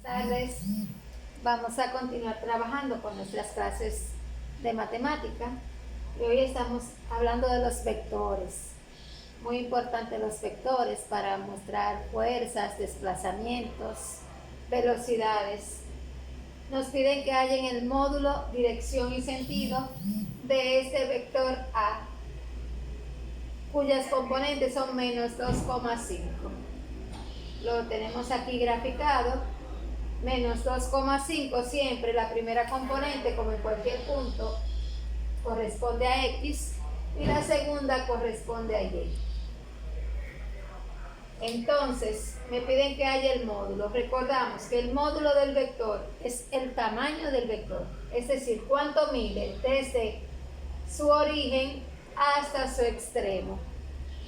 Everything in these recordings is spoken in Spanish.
tardes. Vamos a continuar trabajando con nuestras clases de matemática y hoy estamos hablando de los vectores. Muy importante los vectores para mostrar fuerzas, desplazamientos, velocidades. Nos piden que hallen el módulo, dirección y sentido de este vector A, cuyas componentes son menos 2,5. Lo tenemos aquí graficado. Menos 2,5 siempre la primera componente, como en cualquier punto, corresponde a X y la segunda corresponde a Y. Entonces, me piden que haya el módulo. Recordamos que el módulo del vector es el tamaño del vector, es decir, cuánto mide desde su origen hasta su extremo,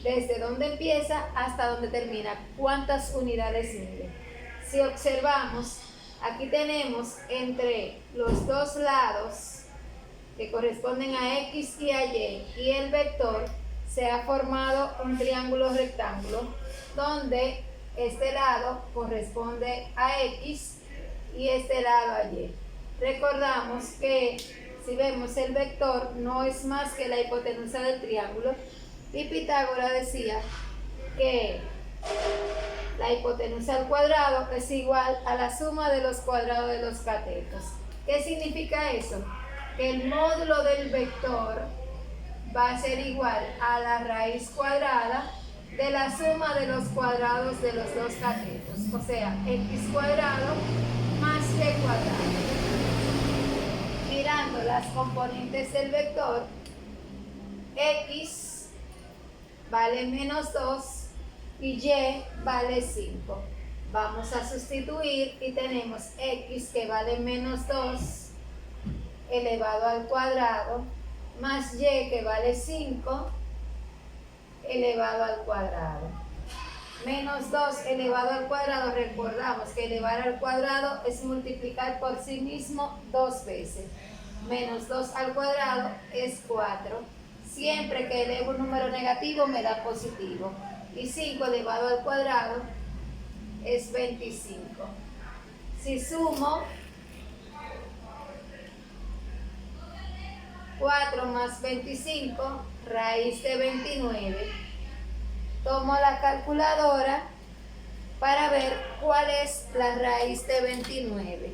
desde donde empieza hasta donde termina, cuántas unidades mide. Si observamos, aquí tenemos entre los dos lados que corresponden a X y a Y y el vector, se ha formado un triángulo rectángulo donde este lado corresponde a X y este lado a Y. Recordamos que si vemos el vector no es más que la hipotenusa del triángulo y Pitágoras decía que la hipotenusa al cuadrado es igual a la suma de los cuadrados de los catetos. ¿Qué significa eso? Que el módulo del vector va a ser igual a la raíz cuadrada de la suma de los cuadrados de los dos catetos. O sea, x cuadrado más y cuadrado. Mirando las componentes del vector, x vale menos 2 y y vale 5. Vamos a sustituir y tenemos x que vale menos 2 elevado al cuadrado más y que vale 5 elevado al cuadrado. Menos 2 elevado al cuadrado, recordamos que elevar al cuadrado es multiplicar por sí mismo dos veces. Menos 2 al cuadrado es 4. Siempre que elevo un número negativo me da positivo. Y 5 elevado al cuadrado es 25. Si sumo 4 más 25, raíz de 29. Tomo la calculadora para ver cuál es la raíz de 29.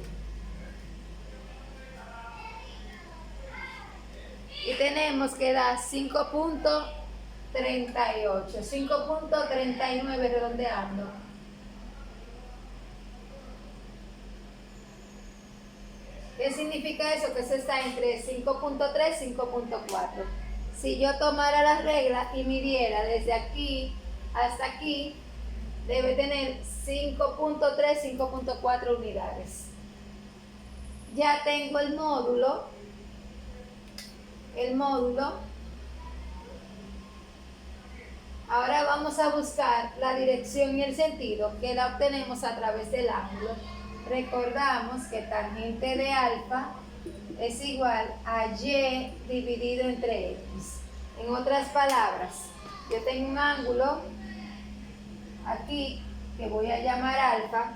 Y tenemos que dar 5.38, 5.39 redondeando. ¿Qué significa eso? Que eso está entre 5.3 y 5.4. Si yo tomara la regla y midiera desde aquí hasta aquí, debe tener 5.3, 5.4 unidades. Ya tengo el módulo. Ahora vamos a buscar la dirección y el sentido, que la obtenemos a través del ángulo. Recordamos que tangente de alfa es igual a y dividido entre x. En otras palabras, yo tengo un ángulo aquí que voy a llamar alfa.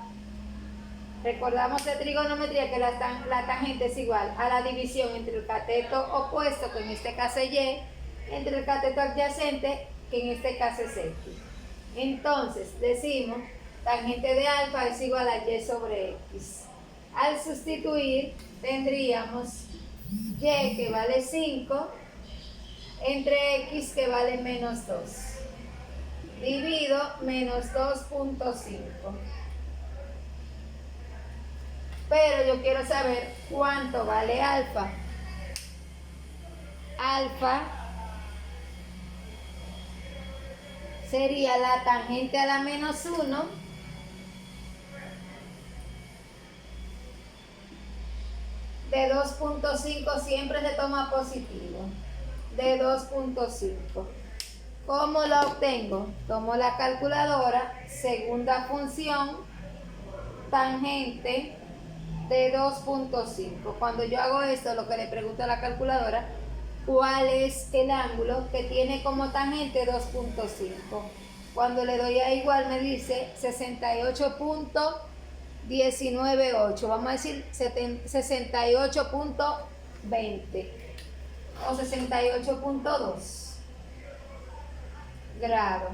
Recordamos de trigonometría que la tangente es igual a la división entre el cateto opuesto, que en este caso es y, entre el cateto adyacente, que en este caso es x. Entonces decimos tangente de alfa es igual a y sobre x. Al sustituir tendríamos y que vale 5 entre x que vale menos 2 dividido menos 2.5. Pero yo quiero saber cuánto vale alfa. Alfa sería la tangente a la menos 1 de 2.5, siempre se toma positivo, de 2.5. ¿Cómo la obtengo? Tomo la calculadora, segunda función, tangente de 2.5. Cuando yo hago esto, lo que le pregunto a la calculadora, ¿cuál es el ángulo que tiene como tangente 2.5? Cuando le doy a igual me dice 68.5 19,8. Vamos a decir 68,20 o 68,2 grados.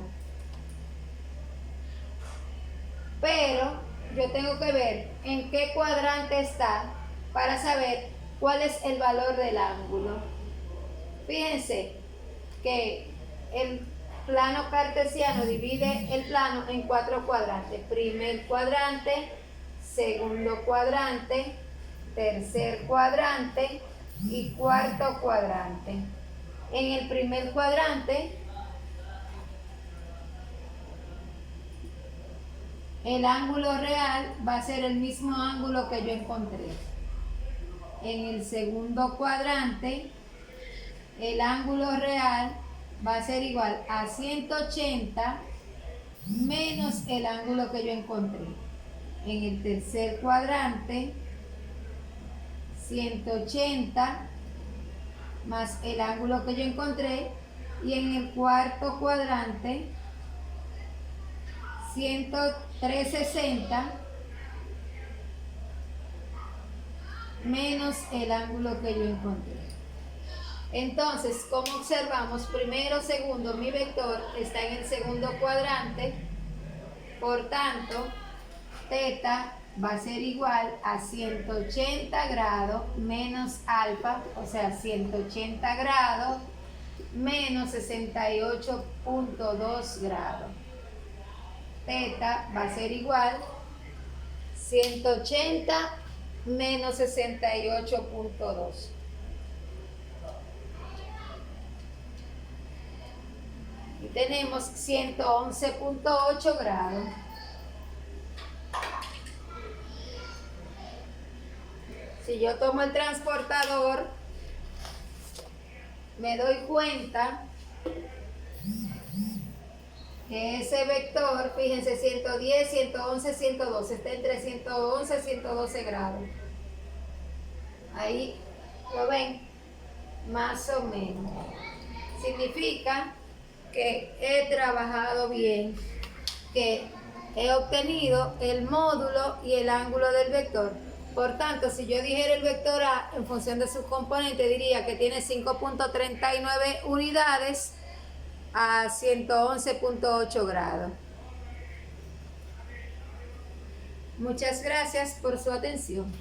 Pero yo tengo que ver en qué cuadrante está para saber cuál es el valor del ángulo. Fíjense que el plano cartesiano divide el plano en 4 cuadrantes. Primer cuadrante, segundo cuadrante, tercer cuadrante y cuarto cuadrante. En el primer cuadrante, el ángulo real va a ser el mismo ángulo que yo encontré. En el segundo cuadrante, el ángulo real va a ser igual a 180 menos el ángulo que yo encontré. En el tercer cuadrante, 180 más el ángulo que yo encontré. Y en el cuarto cuadrante, 360 menos el ángulo que yo encontré. Entonces, como observamos, primero, segundo, mi vector está en el segundo cuadrante, por tanto, teta va a ser igual a 180 grados menos alfa, o sea, 180 grados menos 68,2 grados. Teta va a ser igual 180 menos 68,2. Y tenemos 111,8 grados. Si yo tomo el transportador, me doy cuenta que ese vector, fíjense, 110, 111, 112, está entre 111 y 112 grados. Ahí lo ven, más o menos. Significa que he trabajado bien, que he obtenido el módulo y el ángulo del vector. Por tanto, si yo dijera el vector A en función de sus componentes, diría que tiene 5,39 unidades a 111,8 grados. Muchas gracias por su atención.